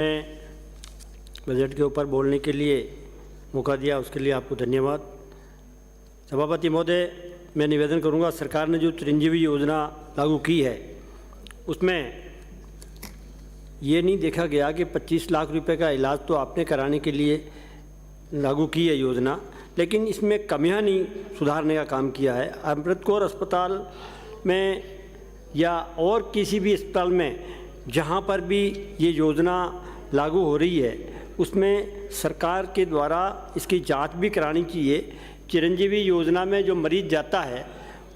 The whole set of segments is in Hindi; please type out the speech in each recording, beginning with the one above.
बजट के ऊपर बोलने के लिए मौका दिया, उसके लिए आपको धन्यवाद। सभापति महोदय, मैं निवेदन करूंगा, सरकार ने जो चिरंजीवी योजना लागू की है उसमें ये नहीं देखा गया कि 25 लाख रुपए का इलाज तो आपने कराने के लिए लागू की है योजना, लेकिन इसमें कमियां नहीं सुधारने का काम किया है। अमृत कौर अस्पताल में या और किसी भी अस्पताल में जहां पर भी ये योजना लागू हो रही है उसमें सरकार के द्वारा इसकी जांच भी करानी चाहिए। चिरंजीवी योजना में जो मरीज जाता है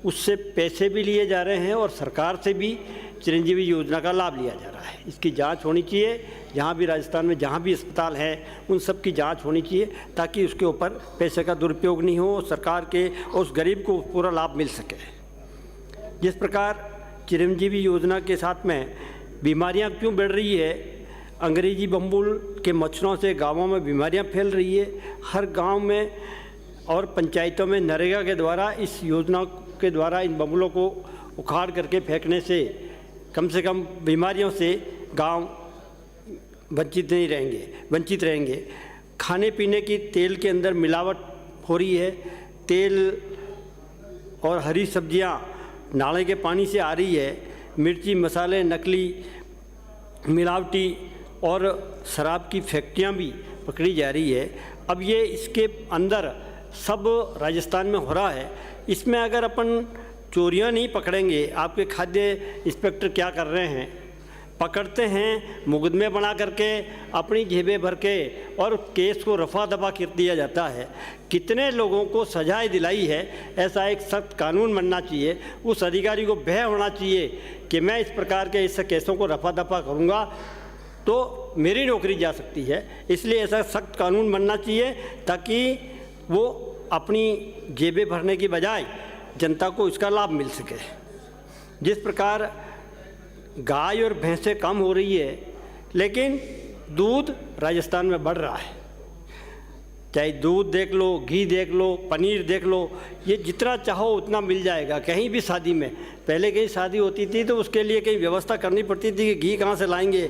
उससे पैसे भी लिए जा रहे हैं और सरकार से भी चिरंजीवी योजना का लाभ लिया जा रहा है। इसकी जांच होनी चाहिए, जहाँ भी राजस्थान में जहाँ भी अस्पताल है उन सब की जांच होनी चाहिए ताकि उसके ऊपर पैसे का दुरुपयोग नहीं हो, सरकार के उस गरीब को पूरा लाभ मिल सके। जिस प्रकार चिरंजीवी योजना के साथ में बीमारियां क्यों बढ़ रही है, अंग्रेजी बम्बुल के मच्छरों से गांवों में बीमारियां फैल रही है। हर गांव में और पंचायतों में नरेगा के द्वारा, इस योजना के द्वारा इन बम्बुलों को उखाड़ करके फेंकने से कम बीमारियों से गांव वंचित रहेंगे। खाने पीने की तेल के अंदर मिलावट हो रही है। तेल और हरी सब्जियां नाले के पानी से आ रही है। मिर्ची मसाले नकली मिलावटी और शराब की फैक्ट्रियां भी पकड़ी जा रही है। अब ये इसके अंदर सब राजस्थान में हो रहा है। इसमें अगर अपन चोरियां नहीं पकड़ेंगे, आपके खाद्य इंस्पेक्टर क्या कर रहे हैं, पकड़ते हैं, मुकदमे बना करके अपनी जेबें भर के और केस को रफा दफा कर दिया जाता है। कितने लोगों को सजाएं दिलाई है। ऐसा एक सख्त कानून बनना चाहिए। उस अधिकारी को भय होना चाहिए कि मैं इस प्रकार के इस केसों को रफा दफा करूँगा तो मेरी नौकरी जा सकती है। इसलिए ऐसा सख्त कानून बनना चाहिए ताकि वो अपनी जेबें भरने की बजाय जनता को इसका लाभ मिल सके। जिस प्रकार गाय और भैंसें कम हो रही है लेकिन दूध राजस्थान में बढ़ रहा है। चाहे दूध देख लो, घी देख लो, पनीर देख लो, ये जितना चाहो उतना मिल जाएगा। कहीं भी शादी में, पहले कहीं शादी होती थी तो उसके लिए कहीं व्यवस्था करनी पड़ती थी कि घी कहाँ से लाएंगे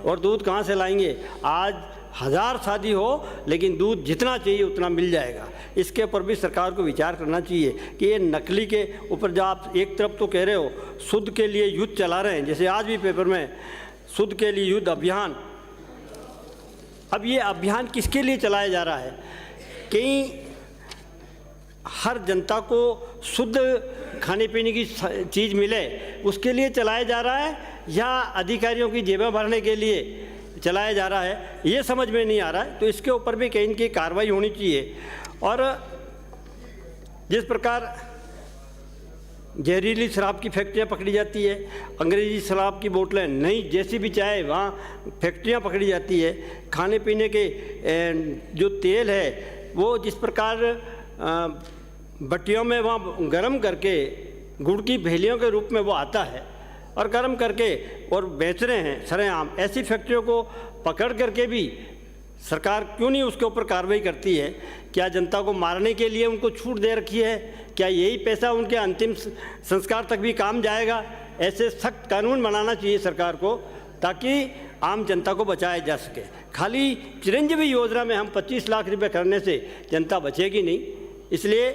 और दूध कहाँ से लाएंगे। आज 1000 शादी हो लेकिन दूध जितना चाहिए उतना मिल जाएगा। इसके ऊपर भी सरकार को विचार करना चाहिए कि ये नकली के ऊपर जब आप एक तरफ तो कह रहे हो शुद्ध के लिए युद्ध चला रहे हैं, जैसे आज भी पेपर में शुद्ध के लिए युद्ध अभियान। अब ये अभियान किसके लिए चलाया जा रहा है? कहीं हर जनता को शुद्ध खाने पीने की चीज़ मिले उसके लिए चलाया जा रहा है या अधिकारियों की जेबें भरने के लिए चलाया जा रहा है, ये समझ में नहीं आ रहा है। तो इसके ऊपर भी कहीं की कार्रवाई होनी चाहिए। और जिस प्रकार जहरीली शराब की फैक्ट्रियां पकड़ी जाती है, अंग्रेजी शराब की बोतलें नहीं जैसी भी चाहे वहाँ फैक्ट्रियां पकड़ी जाती है। खाने पीने के जो तेल है वो जिस प्रकार भट्टियों में वहाँ गर्म करके गुड़ की भेलियों के रूप में वो आता है और गर्म करके और बेच रहे हैं सरेआम। ऐसी फैक्ट्रियों को पकड़ करके भी सरकार क्यों नहीं उसके ऊपर कार्रवाई करती है? क्या जनता को मारने के लिए उनको छूट दे रखी है? क्या यही पैसा उनके अंतिम संस्कार तक भी काम जाएगा? ऐसे सख्त कानून बनाना चाहिए सरकार को ताकि आम जनता को बचाया जा सके। खाली चिरंजीवी योजना में हम 25 लाख रुपए करने से जनता बचेगी नहीं, इसलिए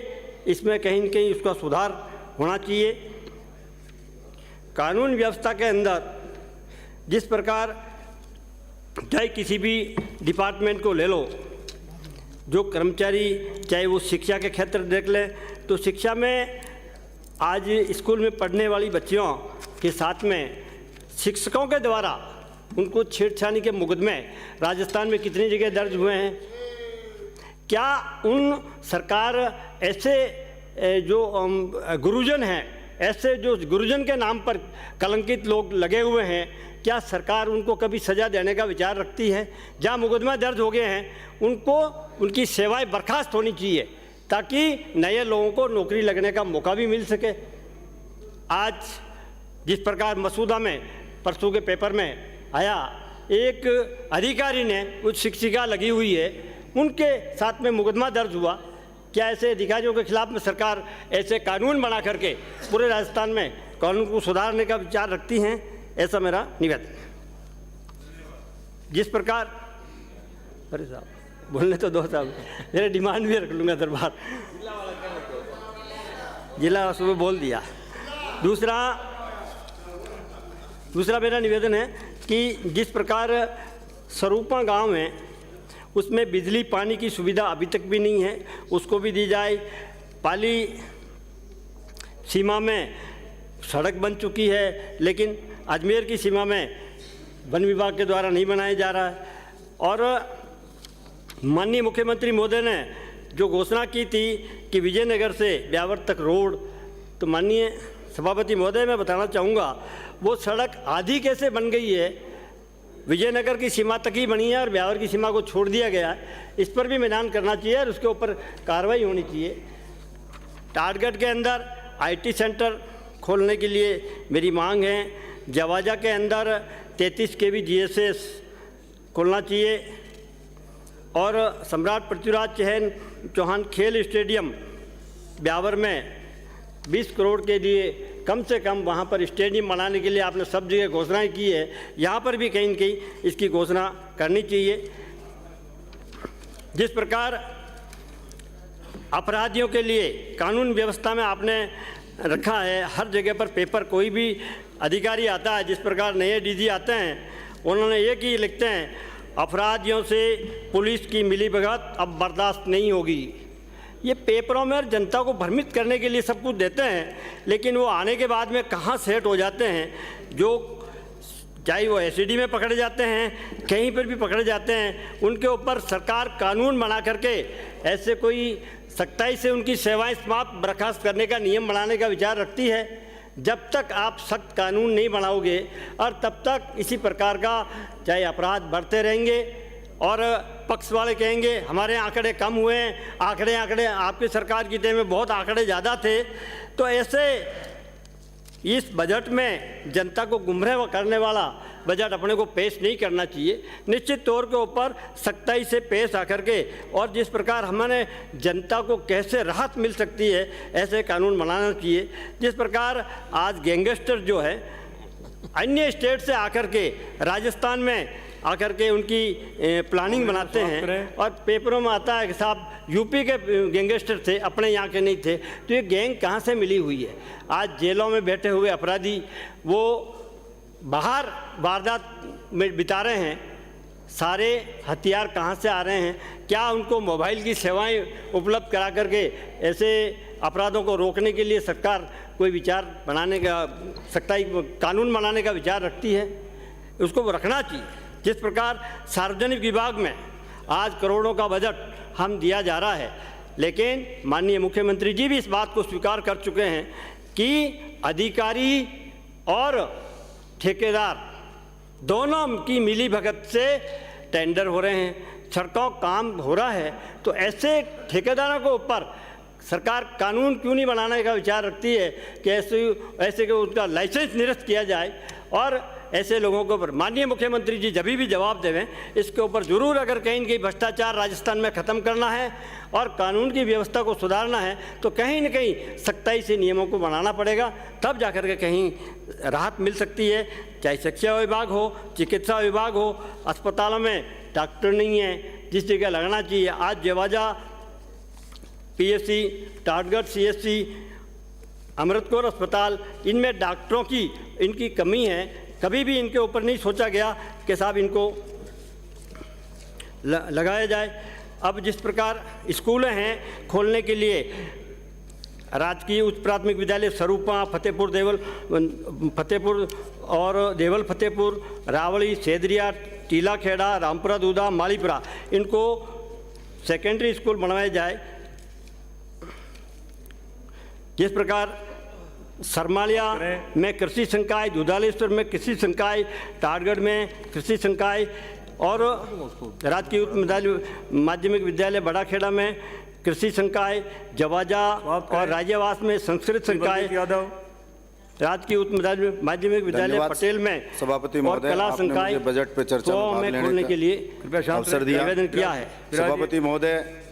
इसमें कहीं न कहीं उसका सुधार होना चाहिए। कानून व्यवस्था के अंदर जिस प्रकार चाहे किसी भी डिपार्टमेंट को ले लो, जो कर्मचारी चाहे वो शिक्षा के क्षेत्र देख लें तो शिक्षा में आज स्कूल में पढ़ने वाली बच्चियों के साथ में शिक्षकों के द्वारा उनको छेड़छाड़ी के मुकदमे राजस्थान में कितनी जगह दर्ज हुए हैं? क्या उन सरकार ऐसे जो गुरुजन हैं, ऐसे जो गुरुजन के नाम पर कलंकित लोग लगे हुए हैं, क्या सरकार उनको कभी सज़ा देने का विचार रखती है? जहाँ मुकदमा दर्ज हो गए हैं उनको उनकी सेवाएं बर्खास्त होनी चाहिए ताकि नए लोगों को नौकरी लगने का मौका भी मिल सके। आज जिस प्रकार मसूदा में परसों के पेपर में आया, एक अधिकारी ने कुछ शिक्षिका लगी हुई है उनके साथ में मुकदमा दर्ज हुआ। क्या ऐसे अधिकारियों के खिलाफ में सरकार ऐसे कानून बना करके पूरे राजस्थान में कानून को सुधारने का विचार रखती हैं? ऐसा मेरा निवेदन है। जिस प्रकार, अरे साहब बोलने तो दो साहब, मेरे डिमांड भी रख लूँगा दरबार, जिला सुबह बोल दिया। दूसरा मेरा निवेदन है कि जिस प्रकार सरूपा गांव है उसमें बिजली पानी की सुविधा अभी तक भी नहीं है, उसको भी दी जाए। पाली सीमा में सड़क बन चुकी है, लेकिन अजमेर की सीमा में वन विभाग के द्वारा नहीं बनाया जा रहा है। और माननीय मुख्यमंत्री महोदय ने जो घोषणा की थी कि विजयनगर से ब्यावर तक रोड, तो माननीय सभापति महोदय मैं बताना चाहूँगा वो सड़क आधी कैसे बन गई है, विजयनगर की सीमा तक ही बनी है और ब्यावर की सीमा को छोड़ दिया गया है। इस पर भी मैदान करना चाहिए और उसके ऊपर कार्रवाई होनी चाहिए। टारगेट के अंदर IT सेंटर खोलने के लिए मेरी मांग है। जवाजा के अंदर 33 kV GSS खोलना चाहिए और सम्राट पृथ्वीराज चौहान खेल स्टेडियम ब्यावर में 20 करोड़ के लिए कम से कम वहाँ पर स्टेडियम बनाने के लिए आपने सब जगह घोषणाएं की है, यहाँ पर भी कहीं न कहीं इसकी घोषणा करनी चाहिए। जिस प्रकार अपराधियों के लिए कानून व्यवस्था में आपने रखा है, हर जगह पर पेपर कोई भी अधिकारी आता है, जिस प्रकार नए DG आते हैं उन्होंने एक ही लिखते हैं, अपराधियों से पुलिस की मिलीभगत अब बर्दाश्त नहीं होगी। ये पेपरों में जनता को भ्रमित करने के लिए सब कुछ देते हैं, लेकिन वो आने के बाद में कहाँ सेट हो जाते हैं, जो चाहे वो SED में पकड़े जाते हैं, कहीं पर भी पकड़े जाते हैं, उनके ऊपर सरकार कानून बना करके ऐसे कोई सख्ताई से उनकी सेवाएं समाप्त बर्खास्त करने का नियम बनाने का विचार रखती है। जब तक आप सख्त कानून नहीं बनाओगे और तब तक इसी प्रकार का चाहे अपराध बढ़ते रहेंगे और पक्ष वाले कहेंगे हमारे आंकड़े कम हुए हैं, आंकड़े आपकी सरकार की टाइम में बहुत आंकड़े ज़्यादा थे। तो ऐसे इस बजट में जनता को गुमराह करने वाला बजट अपने को पेश नहीं करना चाहिए। निश्चित तौर के ऊपर सख्ताई से पेश आकर के और जिस प्रकार हमारे जनता को कैसे राहत मिल सकती है ऐसे कानून बनाना चाहिए। जिस प्रकार आज गैंगस्टर जो है अन्य स्टेट से आकर के राजस्थान में आकर के उनकी प्लानिंग बनाते हैं और पेपरों में आता है कि साहब यूपी के गैंगस्टर थे, अपने यहाँ के नहीं थे। तो ये गैंग कहाँ से मिली हुई है? आज जेलों में बैठे हुए अपराधी वो बाहर वारदात में बिता रहे हैं, सारे हथियार कहाँ से आ रहे हैं? क्या उनको मोबाइल की सेवाएं उपलब्ध करा करके ऐसे अपराधों को रोकने के लिए सरकार कोई विचार बनाने का, सख्ताई कानून बनाने का विचार रखती है? उसको वो रखना चाहिए। जिस प्रकार सार्वजनिक विभाग में आज करोड़ों का बजट हम दिया जा रहा है, लेकिन माननीय मुख्यमंत्री जी भी इस बात को स्वीकार कर चुके हैं कि अधिकारी और ठेकेदार दोनों की मिलीभगत से टेंडर हो रहे हैं, सड़कों काम हो रहा है। तो ऐसे ठेकेदारों को ऊपर सरकार कानून क्यों नहीं बनाने का विचार रखती है कि ऐसे कि उसका लाइसेंस निरस्त किया जाए और ऐसे लोगों के ऊपर माननीय मुख्यमंत्री जी जब भी जवाब देवें इसके ऊपर ज़रूर। अगर कहीं न कहीं भ्रष्टाचार राजस्थान में ख़त्म करना है और कानून की व्यवस्था को सुधारना है तो कहीं न कहीं सख्ताई से नियमों को बनाना पड़ेगा, तब जाकर के कहीं राहत मिल सकती है। चाहे शिक्षा विभाग हो, चिकित्सा विभाग हो, अस्पतालों में डॉक्टर नहीं है जिस जगह लगना चाहिए। आज जेवाजा PSC, टाटगढ़ CSC, अमृतकोर अस्पताल, इनमें डॉक्टरों की इनकी कमी है। कभी भी इनके ऊपर नहीं सोचा गया कि साहब इनको लगाया जाए। अब जिस प्रकार स्कूल हैं खोलने के लिए, राजकीय उच्च प्राथमिक विद्यालय सरूपा, फतेहपुर और देवल फतेहपुर, रावड़ी, सेदरिया, टीलाखेड़ा, रामपुरा दूधा, मालीपुरा, इनको सेकेंडरी स्कूल बनवाया जाए। जिस प्रकार सरमालिया में कृषि संकाय, दुधालेश्वर में कृषि संकाय, टाटगढ़ में कृषि संकाय और राजकीय उच्च माध्यमिक विद्यालय बड़ाखेड़ा में कृषि संकाय, जवाजा और राज्यवास में संस्कृत संकाय, राजकीय उच्च माध्यमिक विद्यालय पटेल में सभापति और कला संकाय बजट पे चर्चा में खोलने के लिए अवसर दिया। निवेदन किया है। सभापति महोदय